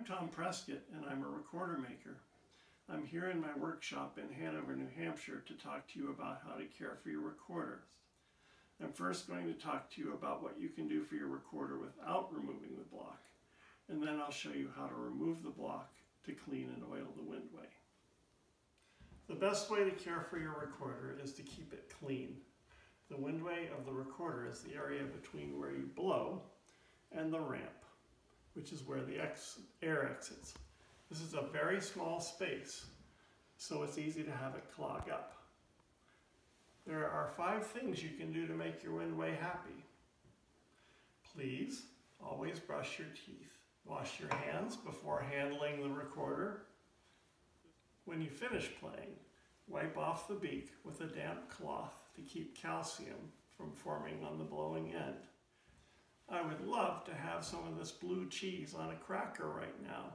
I'm Tom Prescott, and I'm a recorder maker. I'm here in my workshop in Hanover, New Hampshire to talk to you about how to care for your recorder. I'm first going to talk to you about what you can do for your recorder without removing the block, and then I'll show you how to remove the block to clean and oil the windway. The best way to care for your recorder is to keep it clean. The windway of the recorder is the area between where you blow and the ramp, which is where the air exits. This is a very small space, so it's easy to have it clog up. There are 5 things you can do to make your windway happy. Please always brush your teeth. Wash your hands before handling the recorder. When you finish playing, wipe off the beak with a damp cloth to keep calcium from forming on the blowing end. I would love to have some of this blue cheese on a cracker right now,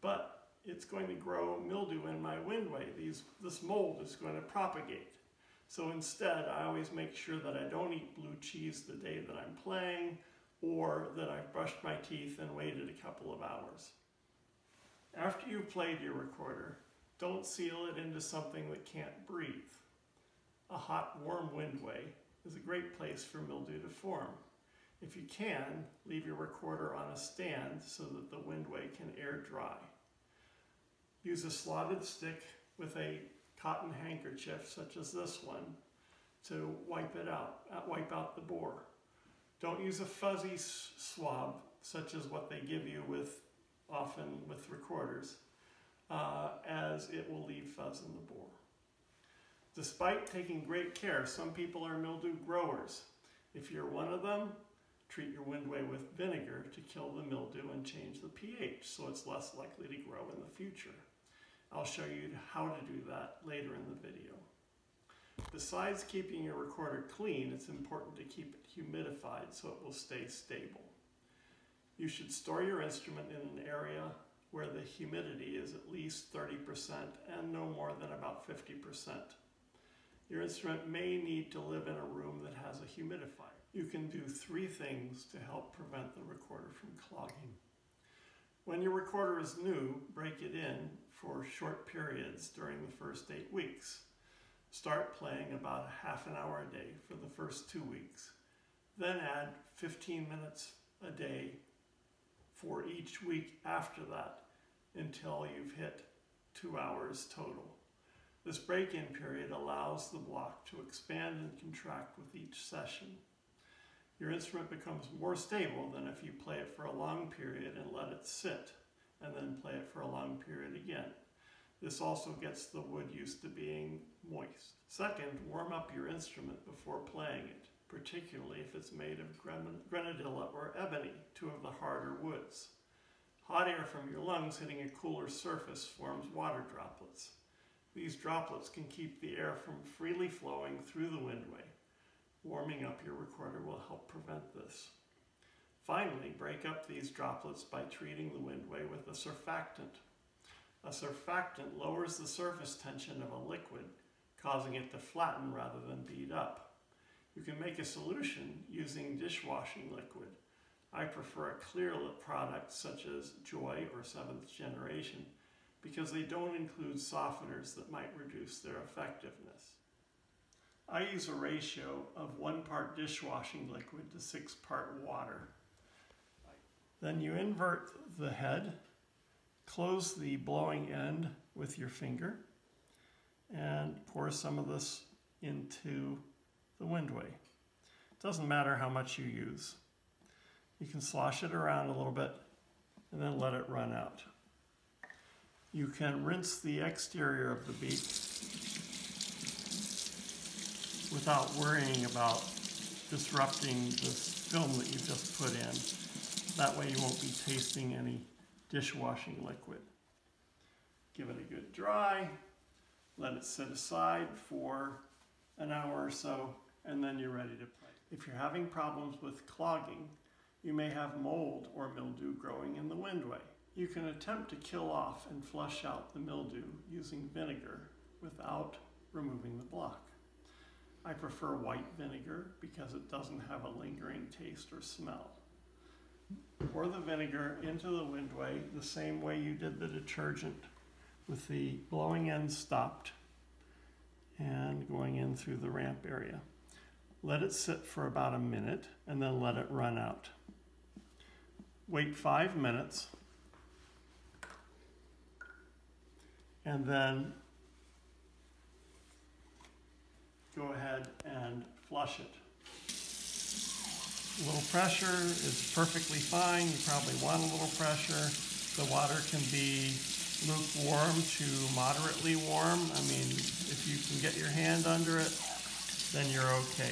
but it's going to grow mildew in my windway. This mold is going to propagate. So instead, I always make sure that I don't eat blue cheese the day that I'm playing, or that I've brushed my teeth and waited a couple of hours. After you've played your recorder, don't seal it into something that can't breathe. A hot, warm windway is a great place for mildew to form. If you can, leave your recorder on a stand so that the windway can air dry. Use a slotted stick with a cotton handkerchief, such as this one, to wipe out the bore. Don't use a fuzzy swab, such as what they give you often with recorders, as it will leave fuzz in the bore. Despite taking great care, some people are mildew growers. If you're one of them, treat your windway with vinegar to kill the mildew and change the pH so it's less likely to grow in the future. I'll show you how to do that later in the video. Besides keeping your recorder clean, it's important to keep it humidified so it will stay stable. You should store your instrument in an area where the humidity is at least 30% and no more than about 50%. Your instrument may need to live in a room that has a humidifier. You can do 3 things to help prevent the recorder from clogging. When your recorder is new, break it in for short periods during the first 8 weeks. Start playing about half an hour a day for the first 2 weeks. Then add 15 minutes a day for each week after that until you've hit 2 hours total. This break-in period allows the block to expand and contract with each session. Your instrument becomes more stable than if you play it for a long period and let it sit, and then play it for a long period again. This also gets the wood used to being moist. Second, warm up your instrument before playing it, particularly if it's made of grenadilla or ebony, 2 of the harder woods. Hot air from your lungs hitting a cooler surface forms water droplets. These droplets can keep the air from freely flowing through the windway. Warming up your recorder will help prevent this. Finally, break up these droplets by treating the windway with a surfactant. A surfactant lowers the surface tension of a liquid, causing it to flatten rather than bead up. You can make a solution using dishwashing liquid. I prefer a clear product such as Joy or 7th Generation because they don't include softeners that might reduce their effectiveness. I use a ratio of 1 part dishwashing liquid to 6 part water. Then you invert the head, close the blowing end with your finger, and pour some of this into the windway. It doesn't matter how much you use. You can slosh it around a little bit and then let it run out. You can rinse the exterior of the beak without worrying about disrupting this film that you just put in. That way you won't be tasting any dishwashing liquid. Give it a good dry, let it sit aside for an hour or so, and then you're ready to play. If you're having problems with clogging, you may have mold or mildew growing in the windway. You can attempt to kill off and flush out the mildew using vinegar without removing the block. I prefer white vinegar because it doesn't have a lingering taste or smell. Pour the vinegar into the windway the same way you did the detergent, with the blowing end stopped and going in through the ramp area. Let it sit for about a minute and then let it run out. Wait 5 minutes and then go ahead and flush it. A little pressure is perfectly fine. You probably want a little pressure. The water can be lukewarm to moderately warm. I mean, if you can get your hand under it, then you're okay.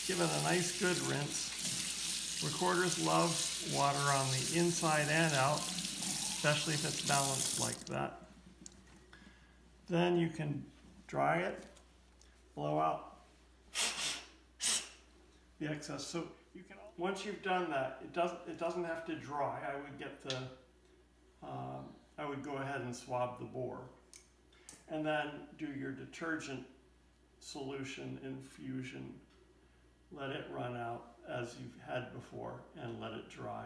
Give it a nice good rinse. Recorders love water on the inside and out, especially if it's balanced like that. Then you can dry it, blow out the excess. So you can, once you've done that, it doesn't have to dry. I would go ahead and swab the bore, and then do your detergent solution infusion. Let it run out as you've had before and let it dry,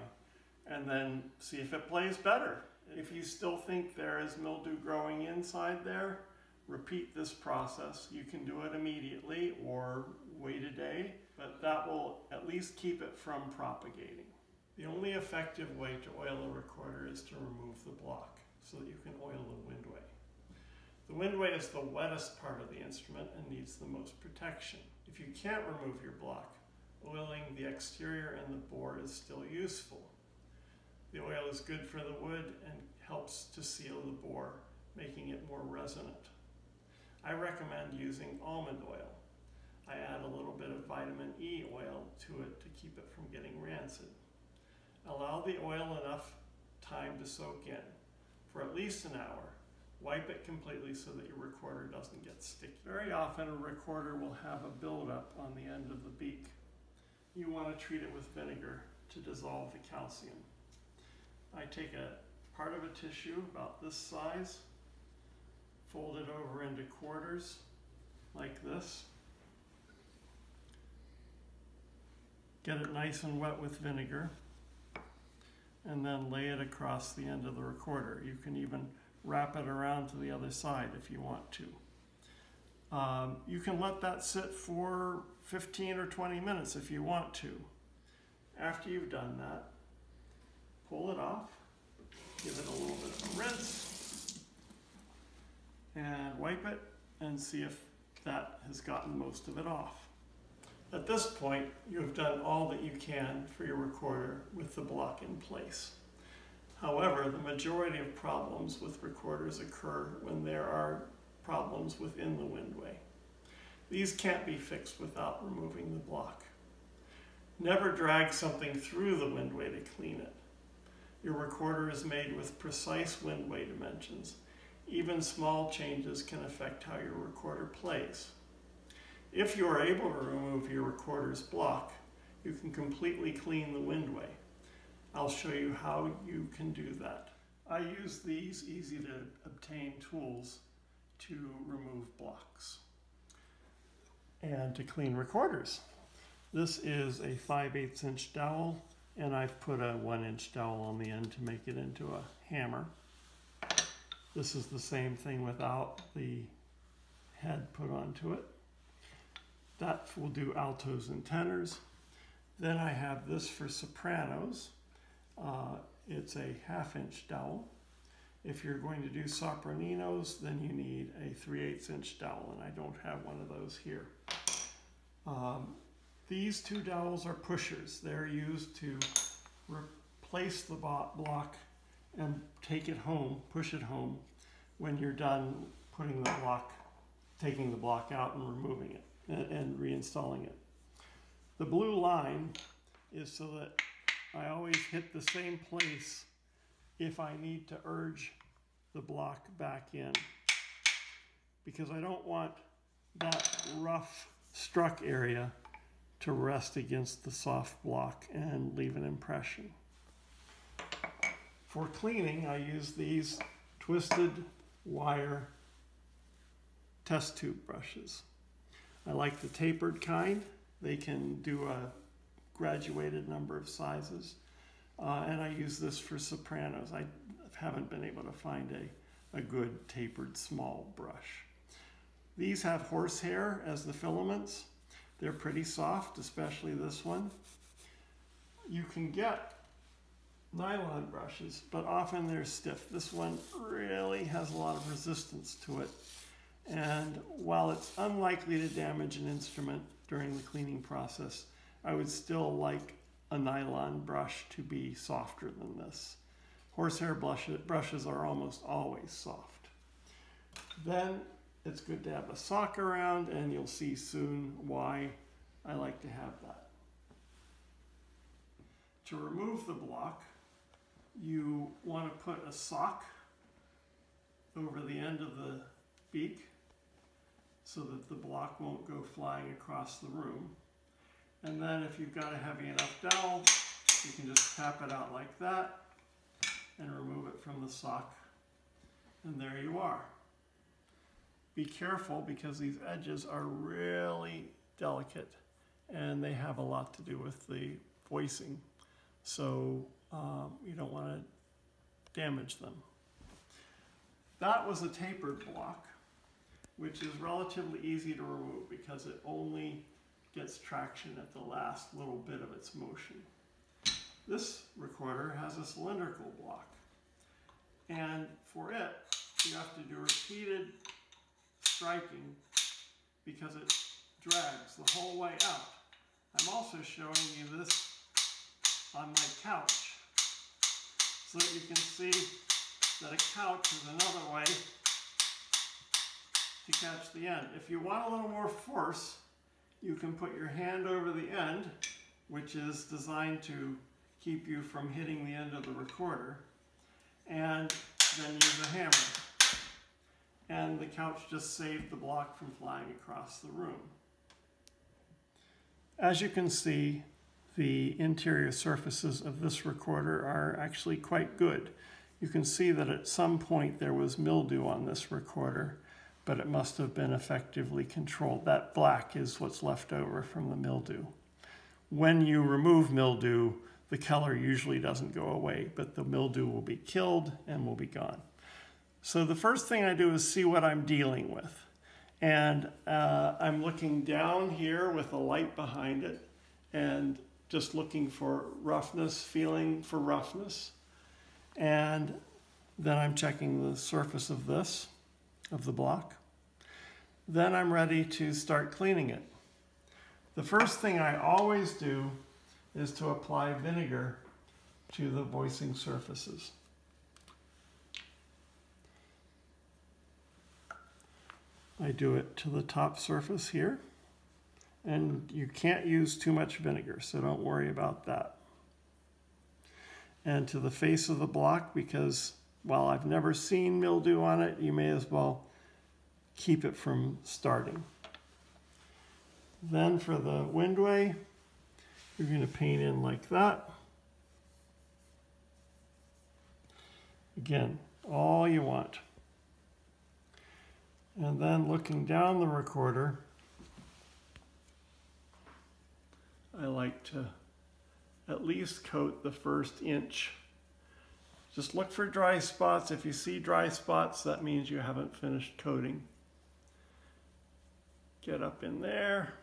and then see if it plays better. If you still think there is mildew growing inside there, repeat this process. You can do it immediately or wait a day, but that will at least keep it from propagating. The only effective way to oil a recorder is to remove the block so that you can oil the windway. The windway is the wettest part of the instrument and needs the most protection. If you can't remove your block, oiling the exterior and the bore is still useful. The oil is good for the wood and helps to seal the bore, making it more resonant. I recommend using almond oil. I add a little bit of vitamin E oil to it to keep it from getting rancid. Allow the oil enough time to soak in for at least an hour. Wipe it completely so that your recorder doesn't get sticky. Very often a recorder will have a buildup on the end of the beak. You want to treat it with vinegar to dissolve the calcium. I take a part of a tissue about this size, fold it over into quarters like this. Get it nice and wet with vinegar, and then lay it across the end of the recorder. You can even wrap it around to the other side if you want to. You can let that sit for 15 or 20 minutes if you want to. After you've done that, pull it off, give it a little bit of a rinse, and wipe it and see if that has gotten most of it off. At this point, you have done all that you can for your recorder with the block in place. However, the majority of problems with recorders occur when there are problems within the windway. These can't be fixed without removing the block. Never drag something through the windway to clean it. Your recorder is made with precise windway dimensions. Even small changes can affect how your recorder plays. If you are able to remove your recorder's block, you can completely clean the windway. I'll show you how you can do that. I use these easy to obtain tools to remove blocks and to clean recorders. This is a 5/8 inch dowel, and I've put a 1 inch dowel on the end to make it into a hammer. This is the same thing without the head put onto it. That will do altos and tenors. Then I have this for sopranos. It's a 1/2 inch dowel. If you're going to do sopraninos, then you need a 3/8 inch dowel, and I don't have one of those here. These two dowels are pushers. They're used to replace the block and take it home, push it home, when you're done putting the block, taking the block out and removing it and reinstalling it. The blue line is so that I always hit the same place if I need to urge the block back in, because I don't want that rough struck area to rest against the soft block and leave an impression. For cleaning, I use these twisted wire test tube brushes. I like the tapered kind. They can do a graduated number of sizes. and I use this for sopranos. I haven't been able to find a good tapered small brush. These have horsehair as the filaments. They're pretty soft, especially this one. You can get nylon brushes, but often they're stiff. This one really has a lot of resistance to it. And while it's unlikely to damage an instrument during the cleaning process, I would still like a nylon brush to be softer than this. Horsehair brushes are almost always soft. Then it's good to have a sock around, and you'll see soon why I like to have that. To remove the block, you want to put a sock over the end of the beak so that the block won't go flying across the room. And then if you've got a heavy enough dowel, you can just tap it out like that and remove it from the sock, and there you are. Be careful because these edges are really delicate and they have a lot to do with the voicing, so you don't want to damage them. That was a tapered block, which is relatively easy to remove because it only gets traction at the last little bit of its motion. This recorder has a cylindrical block, and for it you have to do repeated striking because it drags the whole way out. I'm also showing you this on my couch so that you can see that a couch is another way to catch the end. If you want a little more force, you can put your hand over the end, which is designed to keep you from hitting the end of the recorder, and then use a hammer. And the couch just saved the block from flying across the room. As you can see, the interior surfaces of this recorder are actually quite good. You can see that at some point there was mildew on this recorder, but it must have been effectively controlled. That black is what's left over from the mildew. When you remove mildew, the color usually doesn't go away, but the mildew will be killed and will be gone. So the first thing I do is see what I'm dealing with. And I'm looking down here with a light behind it and just looking for roughness, feeling for roughness. And then I'm checking the surface of this, of the block. Then I'm ready to start cleaning it. The first thing I always do is to apply vinegar to the voicing surfaces. I do it to the top surface here, and you can't use too much vinegar, so don't worry about that. And to the face of the block, because while I've never seen mildew on it, you may as well keep it from starting. Then for the windway, you're going to paint in like that. Again, all you want. And then looking down the recorder, I like to at least coat the first inch. Just look for dry spots. If you see dry spots, that means you haven't finished coating. Get up in there.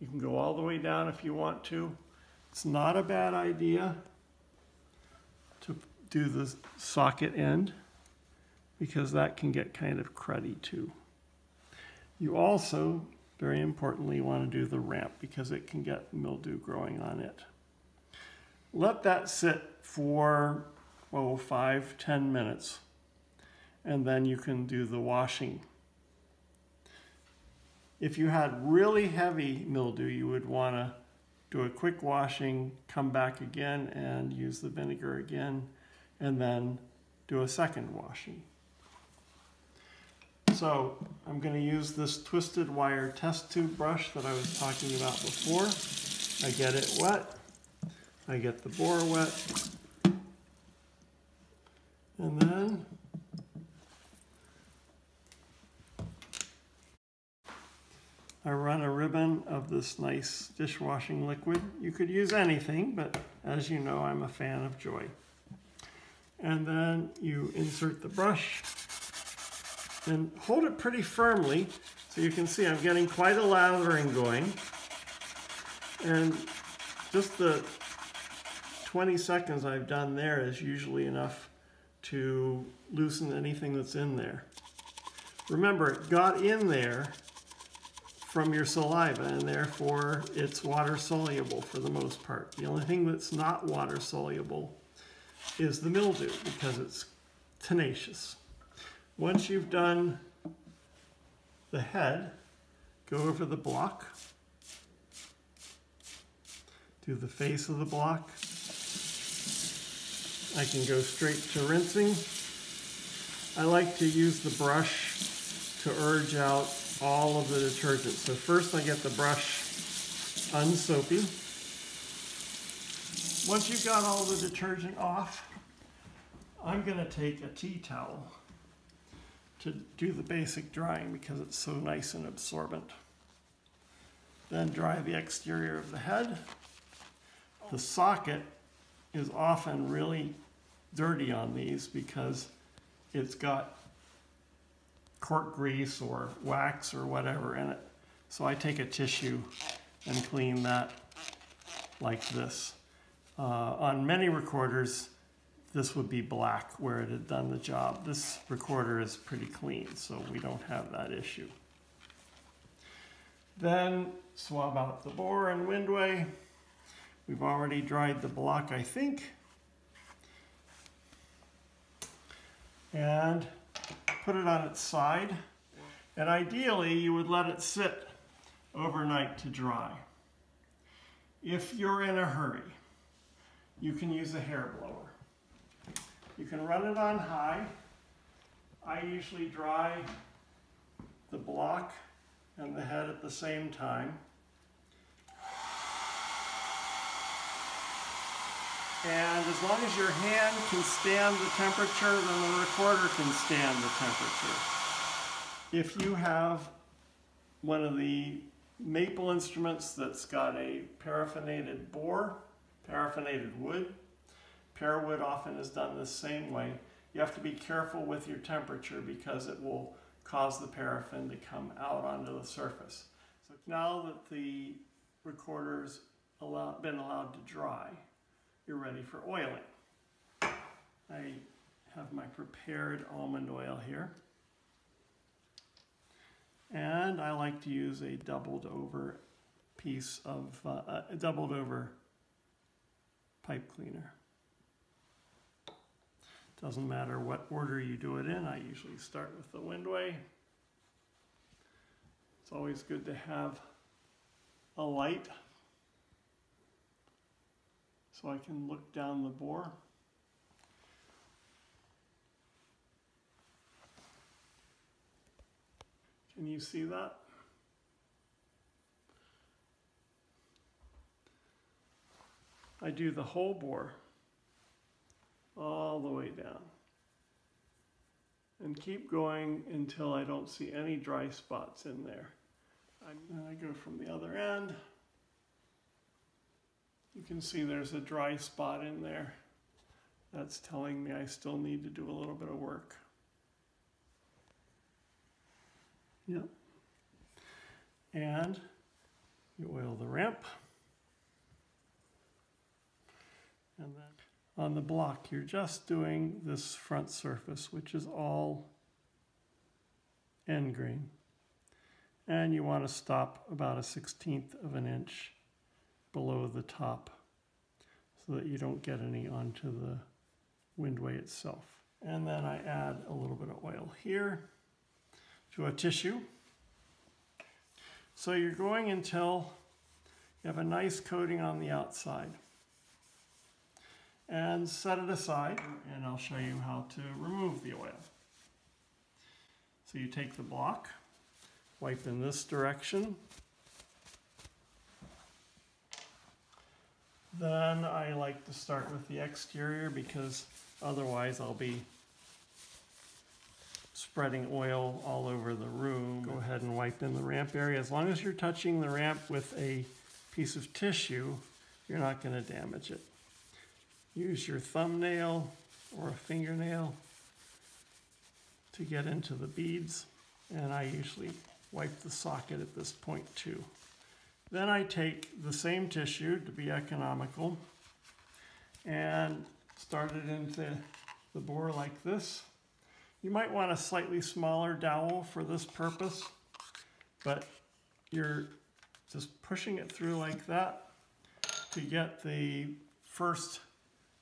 You can go all the way down if you want to. It's not a bad idea to do the socket end, because that can get kind of cruddy too. You also, very importantly, want to do the ramp because it can get mildew growing on it. Let that sit for 5-10 minutes, and then you can do the washing. If you had really heavy mildew, you would want to do a quick washing, come back again and use the vinegar again, and then do a second washing. So I'm going to use this twisted wire test tube brush that I was talking about before. I get it wet. I get the bore wet. And then I run a ribbon of this nice dishwashing liquid. You could use anything, but as you know, I'm a fan of Joy. And then you insert the brush and hold it pretty firmly so you can see I'm getting quite a lathering going. And just the 20 seconds I've done there is usually enough to loosen anything that's in there. Remember, it got in there from your saliva, and therefore it's water soluble for the most part. The only thing that's not water soluble is the mildew, because it's tenacious. Once you've done the head, go over the block, do the face of the block. I can go straight to rinsing. I like to use the brush to urge out all of the detergent. So first I get the brush unsoapy. Once you've got all the detergent off, I'm going to take a tea towel to do the basic drying because it's so nice and absorbent. Then dry the exterior of the head. The socket is often really dirty on these because it's got cork grease or wax or whatever in it. So I take a tissue and clean that like this. On many recorders, this would be black where it had done the job. This recorder is pretty clean, so we don't have that issue. Then swab out the bore and windway. We've already dried the block, I think. And put it on its side. And ideally, you would let it sit overnight to dry. If you're in a hurry, you can use a hair blower. You can run it on high. I usually dry the block and the head at the same time. And as long as your hand can stand the temperature, then the recorder can stand the temperature. If you have one of the maple instruments that's got a paraffinated bore, paraffinated wood, pearwood often is done the same way. You have to be careful with your temperature because it will cause the paraffin to come out onto the surface. So now that the recorder's been allowed to dry, you're ready for oiling. I have my prepared almond oil here. And I like to use a doubled over piece of, a doubled over pipe cleaner. Doesn't matter what order you do it in. I usually start with the windway. It's always good to have a light so I can look down the bore. Can you see that? I do the whole bore all the way down and keep going until I don't see any dry spots in there. Then I go from the other end. You can see there's a dry spot in there. That's telling me I still need to do a little bit of work. Yep. And you oil the ramp. And then on the block, you're just doing this front surface, which is all end grain. And you want to stop about 1/16 of an inch below the top so that you don't get any onto the windway itself. And then I add a little bit of oil here to a tissue. So you're going until you have a nice coating on the outside. And set it aside, and I'll show you how to remove the oil. So you take the block, wipe in this direction. Then I like to start with the exterior because otherwise I'll be spreading oil all over the room, go ahead and wipe in the ramp area. As long as you're touching the ramp with a piece of tissue, you're not going to damage it. Use your thumbnail or a fingernail to get into the beads, and I usually wipe the socket at this point too. Then I take the same tissue, to be economical, and start it into the bore like this. You might want a slightly smaller dowel for this purpose, but you're just pushing it through like that to get the first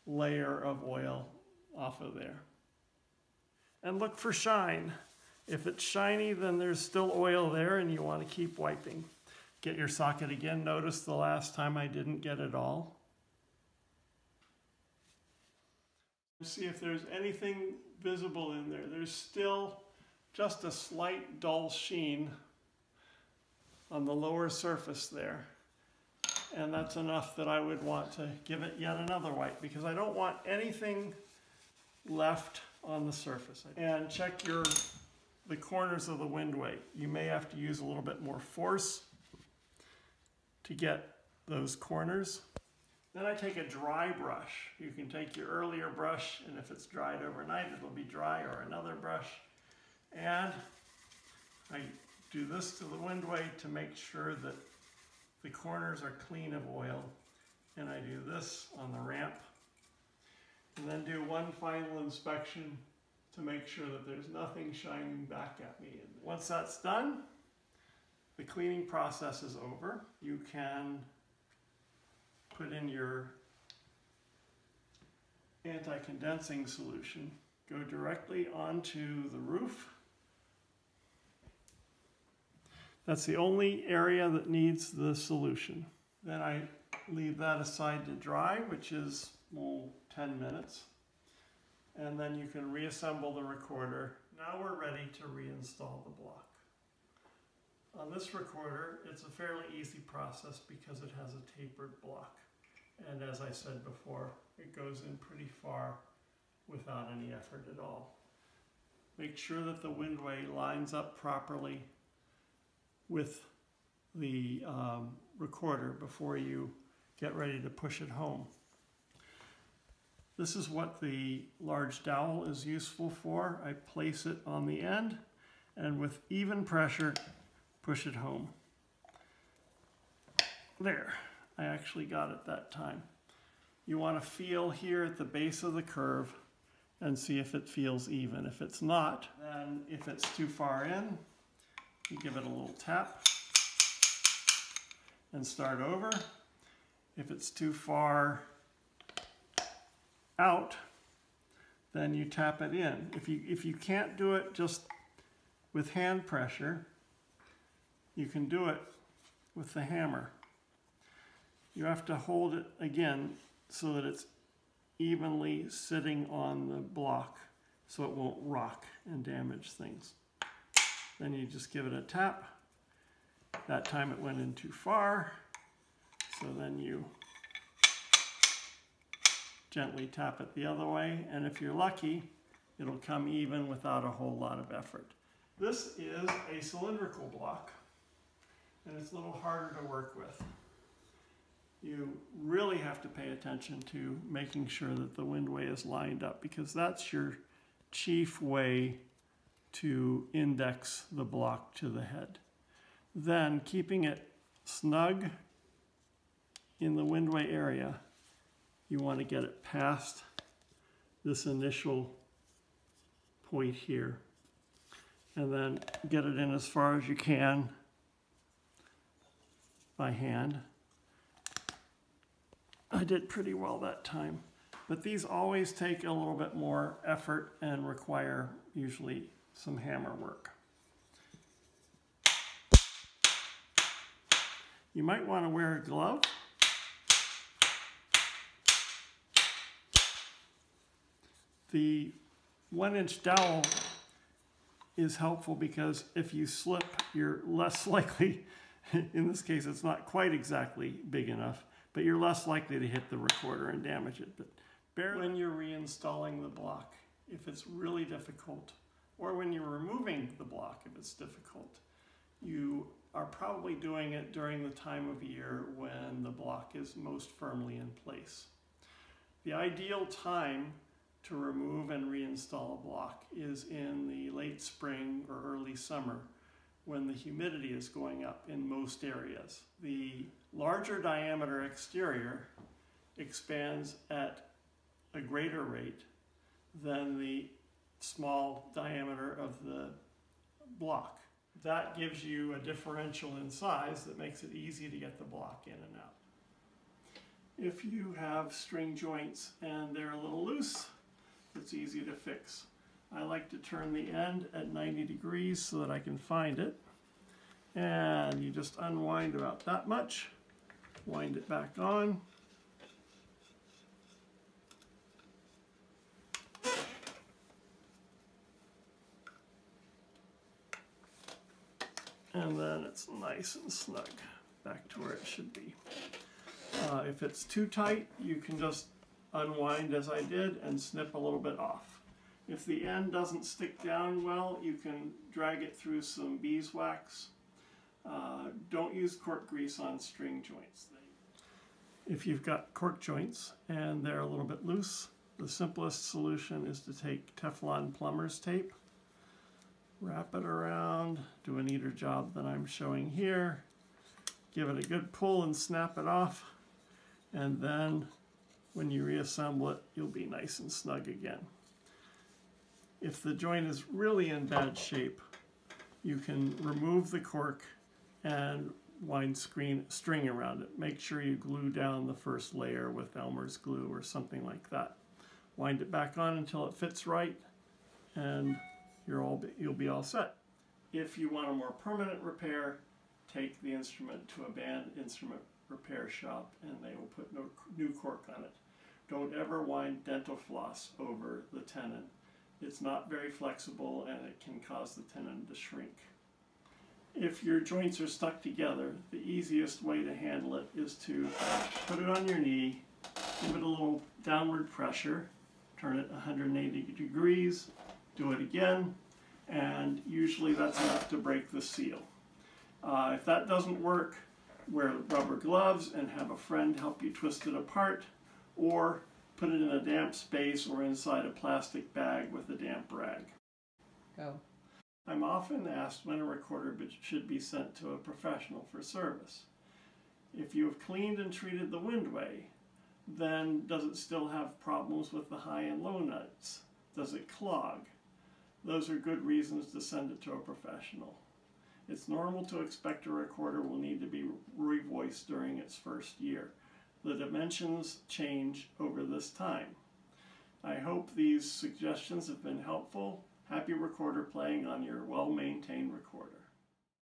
layer of oil off of there. And look for shine. If it's shiny, then there's still oil there and you want to keep wiping. Get your socket again. Notice the last time I didn't get it all. See if there's anything visible in there. There's still just a slight dull sheen on the lower surface there. And that's enough that I would want to give it yet another wipe, because I don't want anything left on the surface. And check the corners of the windway. You may have to use a little bit more force to get those corners. Then I take a dry brush. You can take your earlier brush, and if it's dried overnight, it'll be dry, or another brush. And I do this to the windway to make sure that the corners are clean of oil. And I do this on the ramp. And then do one final inspection to make sure that there's nothing shining back at me. Once that's done, the cleaning process is over. You can put in your anti-condensing solution, go directly onto the roof. That's the only area that needs the solution. Then I leave that aside to dry, which is 10 minutes. And then you can reassemble the recorder. Now we're ready to reinstall the block. On this recorder, it's a fairly easy process because it has a tapered block. And as I said before, it goes in pretty far without any effort at all. Make sure that the windway lines up properly with the recorder before you get ready to push it home. This is what the large dowel is useful for. I place it on the end and with even pressure, push it home. There, I actually got it that time. You want to feel here at the base of the curve and see if it feels even. If it's not, then if it's too far in, you give it a little tap and start over. If it's too far out, then you tap it in. If you can't do it just with hand pressure, you can do it with the hammer. You have to hold it again so that it's evenly sitting on the block so it won't rock and damage things. Then you just give it a tap. That time it went in too far, so then you gently tap it the other way, and if you're lucky, it'll come even without a whole lot of effort. This is a cylindrical block, and it's a little harder to work with. You really have to pay attention to making sure that the windway is lined up, because that's your chief way to index the block to the head. Then, keeping it snug in the windway area, you want to get it past this initial point here, and then get it in as far as you can by hand. I did pretty well that time, but these always take a little bit more effort and require usually some hammer work. You might want to wear a glove. The 1-inch dowel is helpful because if you slip, you're less likely, in this case it's not quite exactly big enough, but you're less likely to hit the recorder and damage it. But when you're reinstalling the block, if it's really difficult, or when you're removing the block if it's difficult. You are probably doing it during the time of year when the block is most firmly in place. The ideal time to remove and reinstall a block is in the late spring or early summer when the humidity is going up in most areas. The larger diameter exterior expands at a greater rate than the small diameter of the block. That gives you a differential in size that makes it easy to get the block in and out. If you have string joints and they're a little loose, it's easy to fix. I like to turn the end at 90 degrees so that I can find it. And you just unwind about that much, wind it back on. And then it's nice and snug, back to where it should be. If it's too tight, you can just unwind as I did and snip a little bit off. If the end doesn't stick down well, you can drag it through some beeswax. Don't use cork grease on string joints. If you've got cork joints and they're a little bit loose, the simplest solution is to take Teflon plumber's tape, wrap it around, do a neater job than I'm showing here, give it a good pull and snap it off, and then when you reassemble it, you'll be nice and snug again. If the joint is really in bad shape, you can remove the cork and wind string around it. Make sure you glue down the first layer with Elmer's glue or something like that. Wind it back on until it fits right, and you'll be all set. If you want a more permanent repair, take the instrument to a band instrument repair shop and they will put new cork on it. Don't ever wind dental floss over the tenon. It's not very flexible and it can cause the tenon to shrink. If your joints are stuck together, the easiest way to handle it is to put it on your knee, give it a little downward pressure, turn it 180 degrees, do it again, and usually that's enough to break the seal. If that doesn't work, wear rubber gloves and have a friend help you twist it apart, or put it in a damp space or inside a plastic bag with a damp rag. Go. I'm often asked when a recorder should be sent to a professional for service. If you have cleaned and treated the windway, then does it still have problems with the high and low nuts? Does it clog? Those are good reasons to send it to a professional. It's normal to expect a recorder will need to be revoiced during its first year. The dimensions change over this time. I hope these suggestions have been helpful. Happy recorder playing on your well-made